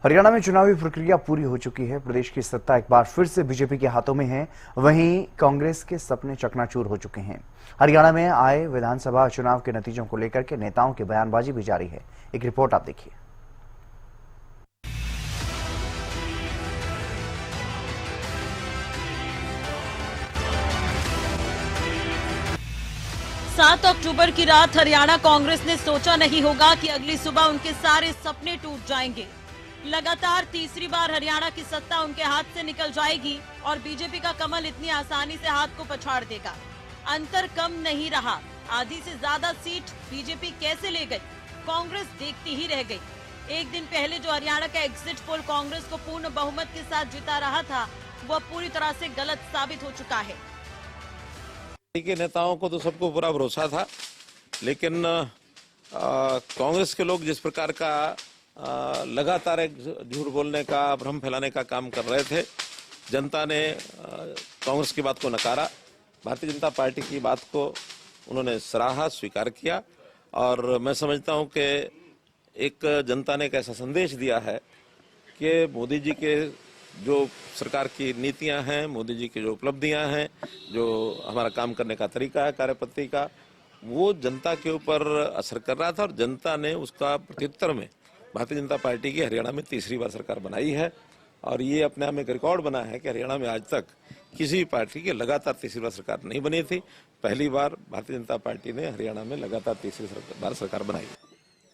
हरियाणा में चुनावी प्रक्रिया पूरी हो चुकी है। प्रदेश की सत्ता एक बार फिर से बीजेपी के हाथों में है। वहीं कांग्रेस के सपने चकनाचूर हो चुके हैं। हरियाणा में आए विधानसभा चुनाव के नतीजों को लेकर के नेताओं की बयानबाजी भी जारी है। एक रिपोर्ट आप देखिए। 7 अक्टूबर की रात हरियाणा कांग्रेस ने सोचा नहीं होगा कि अगली सुबह उनके सारे सपने टूट जाएंगे। लगातार तीसरी बार हरियाणा की सत्ता उनके हाथ से निकल जाएगी और बीजेपी का कमल इतनी आसानी से हाथ को पछाड़ देगा। अंतर कम नहीं रहा, आधी से ज्यादा सीट बीजेपी कैसे ले गई, कांग्रेस देखती ही रह गई। एक दिन पहले जो हरियाणा का एग्जिट पोल कांग्रेस को पूर्ण बहुमत के साथ जिता रहा था, वह पूरी तरह से गलत साबित हो चुका है। के नेताओं को तो सबको पूरा भरोसा था, लेकिन कांग्रेस के लोग जिस प्रकार का लगातार एक झूठ बोलने का, भ्रम फैलाने का काम कर रहे थे, जनता ने कांग्रेस की बात को नकारा। भारतीय जनता पार्टी की बात को उन्होंने सराहा, स्वीकार किया। और मैं समझता हूं कि एक जनता ने एक ऐसा संदेश दिया है कि मोदी जी के जो सरकार की नीतियां हैं, मोदी जी की जो उपलब्धियां हैं, जो हमारा काम करने का तरीका है, कार्यपद्धति का, वो जनता के ऊपर असर कर रहा था। और जनता ने उसका प्रत्युत्तर में भारतीय जनता पार्टी की हरियाणा में तीसरी बार सरकार बनाई है। और ये अपने आप में एक रिकॉर्ड बना है कि हरियाणा में आज तक किसी भी पार्टी की लगातार तीसरी बार सरकार नहीं बनी थी। पहली बार भारतीय जनता पार्टी ने हरियाणा में लगातार तीसरी बार सरकार बनाई।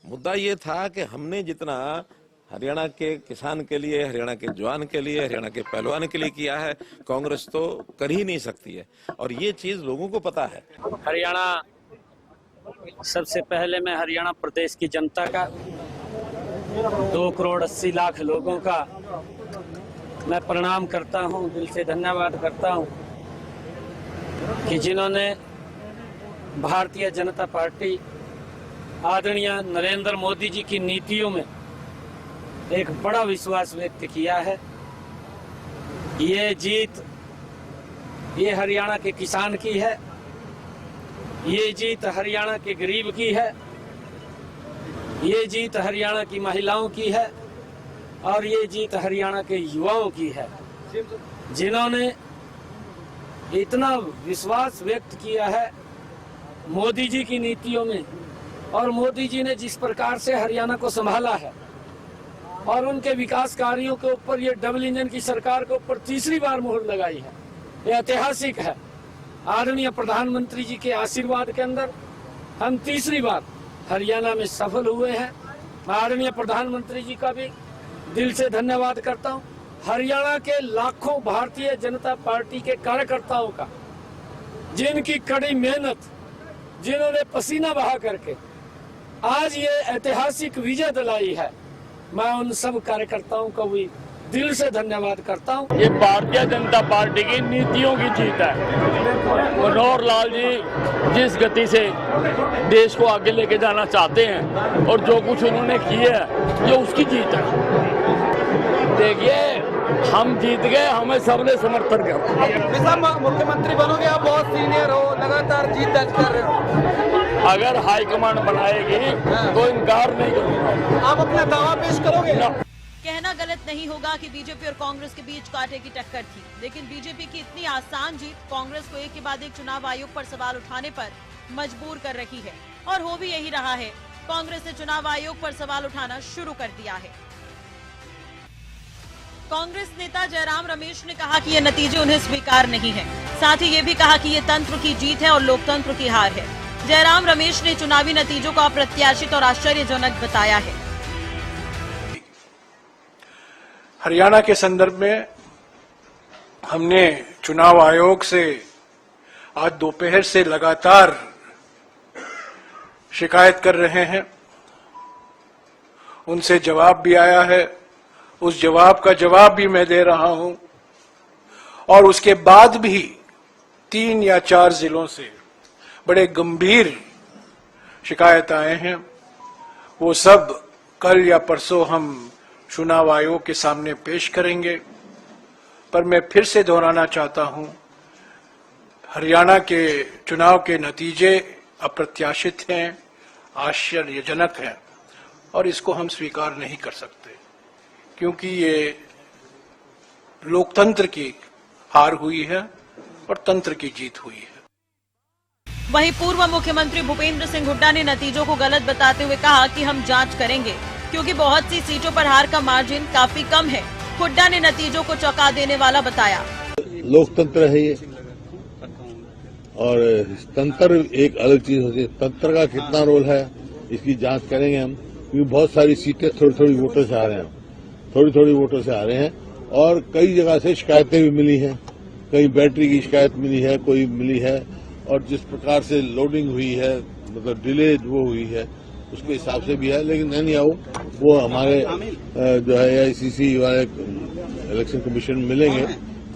मुद्दा ये था कि हमने जितना हरियाणा के किसान के लिए, हरियाणा के जवान के लिए, हरियाणा के पहलवान के लिए किया है, कांग्रेस तो कर ही नहीं सकती है। और ये चीज लोगों को पता है। हरियाणा, सबसे पहले मैं हरियाणा प्रदेश की जनता का, 2 करोड़ 80 लाख लोगों का मैं प्रणाम करता हूं, दिल से धन्यवाद करता हूं कि जिन्होंने भारतीय जनता पार्टी आदरणीय नरेंद्र मोदी जी की नीतियों में एक बड़ा विश्वास व्यक्त किया है। ये जीत ये हरियाणा के किसान की है, ये जीत हरियाणा के गरीब की है, ये जीत हरियाणा की महिलाओं की है और ये जीत हरियाणा के युवाओं की है, जिन्होंने इतना विश्वास व्यक्त किया है मोदी जी की नीतियों में। और मोदी जी ने जिस प्रकार से हरियाणा को संभाला है और उनके विकास कार्यों के ऊपर, ये डबल इंजन की सरकार के ऊपर तीसरी बार मोहर लगाई है, ये ऐतिहासिक है। आदरणीय प्रधानमंत्री जी के आशीर्वाद के अंदर हम तीसरी बार हरियाणा में सफल हुए हैं। मैं आदरणीय प्रधानमंत्री जी का भी दिल से धन्यवाद करता हूं। हरियाणा के लाखों भारतीय जनता पार्टी के कार्यकर्ताओं का, जिनकी कड़ी मेहनत, जिन्होंने पसीना बहा करके आज ये ऐतिहासिक विजय दिलाई है, मैं उन सब कार्यकर्ताओं का भी दिल से धन्यवाद करता हूं। ये भारतीय जनता पार्टी की नीतियों की जीत है। मनोहर लाल जी जिस गति से देश को आगे लेके जाना चाहते हैं और जो कुछ उन्होंने किया है, ये उसकी जीत है। देखिए, हम जीत गए, हमें सबने समर्थन किया। मुख्यमंत्री बनोगे, आप बहुत सीनियर हो, लगातार जीत दर्ज कर रहे हो। अगर हाईकमान बनाएगी तो इनकार नहीं करूंगा। आप अपना दावा पेश करोगे? कहना गलत नहीं होगा कि बीजेपी और कांग्रेस के बीच कांटे की टक्कर थी, लेकिन बीजेपी की इतनी आसान जीत कांग्रेस को एक के बाद एक चुनाव आयोग पर सवाल उठाने पर मजबूर कर रही है। और हो भी यही रहा है। कांग्रेस ने चुनाव आयोग पर सवाल उठाना शुरू कर दिया है। कांग्रेस नेता जयराम रमेश ने कहा कि ये नतीजे उन्हें स्वीकार नहीं है। साथ ही ये भी कहा कि ये तंत्र की जीत है और लोकतंत्र की हार है। जयराम रमेश ने चुनावी नतीजों को अप्रत्याशित और आश्चर्यजनक बताया है। हरियाणा के संदर्भ में हमने चुनाव आयोग से आज दोपहर से लगातार शिकायत कर रहे हैं। उनसे जवाब भी आया है, उस जवाब का जवाब भी मैं दे रहा हूं। और उसके बाद भी 3 या 4 जिलों से बड़े गंभीर शिकायत आए हैं। वो सब कल या परसों हम चुनाव आयोग के सामने पेश करेंगे। पर मैं फिर से दोहराना चाहता हूं, हरियाणा के चुनाव के नतीजे अप्रत्याशित हैं, आश्चर्यजनक हैं और इसको हम स्वीकार नहीं कर सकते। क्योंकि ये लोकतंत्र की हार हुई है और तंत्र की जीत हुई है। वहीं पूर्व मुख्यमंत्री भूपेंद्र सिंह हुड्डा ने नतीजों को गलत बताते हुए कहा कि हम जांच करेंगे, क्योंकि बहुत सी सीटों पर हार का मार्जिन काफी कम है। हुड्डा ने नतीजों को चौंका देने वाला बताया। लोकतंत्र है ये, और तंत्र एक अलग चीज होती है। तंत्र का कितना रोल है इसकी जांच करेंगे हम, क्योंकि बहुत सारी सीटें थोड़ी थोड़ी वोटों से आ रहे हैं, थोड़ी वोटों से आ रहे हैं, और कई जगह से शिकायतें भी मिली हैं। कहीं बैटरी की शिकायत मिली है, कोई मिली है, और जिस प्रकार से लोडिंग हुई है, मतलब डिले वो हुई है, उसके हिसाब से भी है। लेकिन नहीं आओ, वो हमारे जो है AICC वाले इलेक्शन कमीशन मिलेंगे,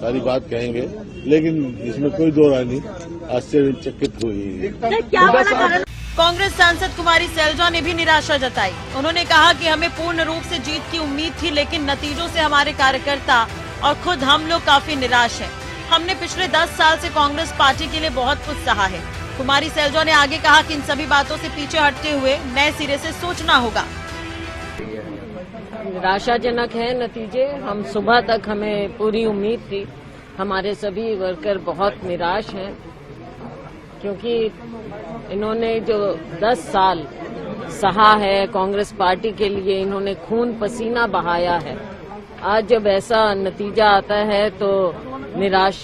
सारी बात कहेंगे, लेकिन इसमें कोई दो राय नहीं, आश्चर्यचकित हुई। कांग्रेस सांसद कुमारी सैलजा ने भी निराशा जताई। उन्होंने कहा कि हमें पूर्ण रूप से जीत की उम्मीद थी, लेकिन नतीजों से हमारे कार्यकर्ता और खुद हम लोग काफी निराश हैं। हमने पिछले 10 साल से कांग्रेस पार्टी के लिए बहुत कुछ सहा है। कुमारी सैलजा ने आगे कहा कि इन सभी बातों से पीछे हटते हुए नए सिरे से सोचना होगा। निराशाजनक है नतीजे। हम सुबह तक हमें पूरी उम्मीद थी। हमारे सभी वर्कर बहुत निराश हैं, क्योंकि इन्होंने जो 10 साल सहा है कांग्रेस पार्टी के लिए, इन्होंने खून पसीना बहाया है। आज जब ऐसा नतीजा आता है तो निराश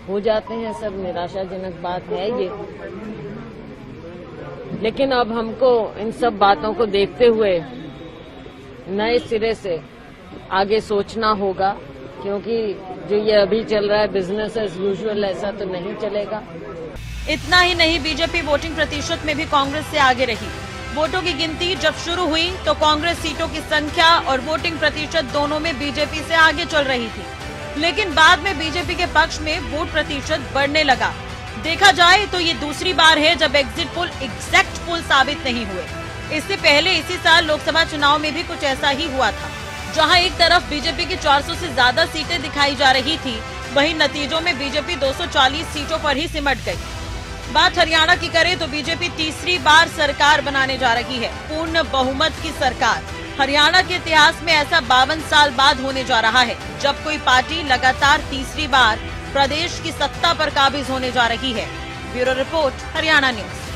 हो जाते हैं सब। निराशाजनक बात है ये, लेकिन अब हमको इन सब बातों को देखते हुए नए सिरे से आगे सोचना होगा, क्योंकि जो ये अभी चल रहा है बिजनेस एज यूजुअल, ऐसा तो नहीं चलेगा। इतना ही नहीं, बीजेपी वोटिंग प्रतिशत में भी कांग्रेस से आगे रही। वोटों की गिनती जब शुरू हुई तो कांग्रेस सीटों की संख्या और वोटिंग प्रतिशत दोनों में बीजेपी से आगे चल रही थी, लेकिन बाद में बीजेपी के पक्ष में वोट प्रतिशत बढ़ने लगा। देखा जाए तो ये दूसरी बार है जब एग्जिट पोल एग्जैक्ट पोल साबित नहीं हुए। इससे पहले इसी साल लोकसभा चुनाव में भी कुछ ऐसा ही हुआ था, जहां एक तरफ बीजेपी की 400 से ज्यादा सीटें दिखाई जा रही थी, वहीं नतीजों में बीजेपी 240 सीटों पर ही सिमट गई। बात हरियाणा की करें तो बीजेपी तीसरी बार सरकार बनाने जा रही है, पूर्ण बहुमत की सरकार। हरियाणा के इतिहास में ऐसा 52 साल बाद होने जा रहा है जब कोई पार्टी लगातार तीसरी बार प्रदेश की सत्ता पर काबिज होने जा रही है। Bureau report, Haryana news.